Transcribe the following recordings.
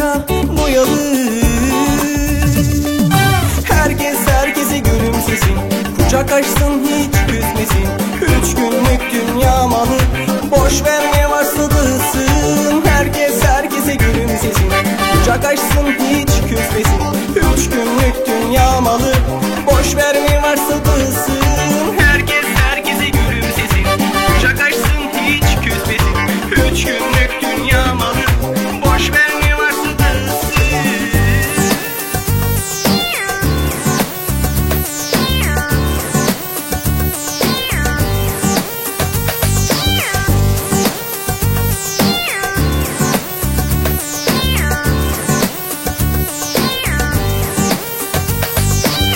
aşka doyalı. Herkes herkese gülümsesin, kucak açsın hiç küsmesin. 3 günlük dünya malı, boş ver ne varsa dağılsın. Herkes herkese gülümsesin, kucak açsın hiç küsmesin. 3 günlük dünya malı, boş ver ne varsa dağılsın. Herkes herkese gülümsesin, kucak açsın hiç küsmesin. 3 günlük dünya malı, boş ver ne varsa dağılsın.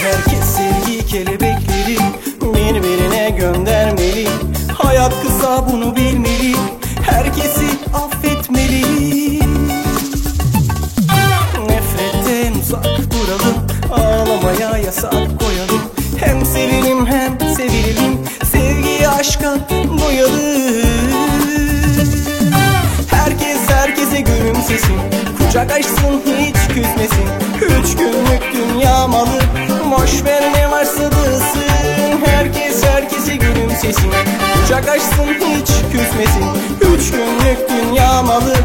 Herkes sevgi kelebekleri birbirine göndermeli. Hayat kısa, bunu bilmeli, herkesi affetmeli. Nefretten uzak duralım, ağlamaya yasak koyalım. Hem sevelim hem sevilelim, sevgiye aşka doyalım. Herkes herkese gülümsesin, kucak açsın hiç küsmesin. 3 günlük dünya malı, boş ver ne varsa dağılsın. Herkes herkese gülümsesin, kucak açsın hiç küsmesin. 3 günlük dünya malı,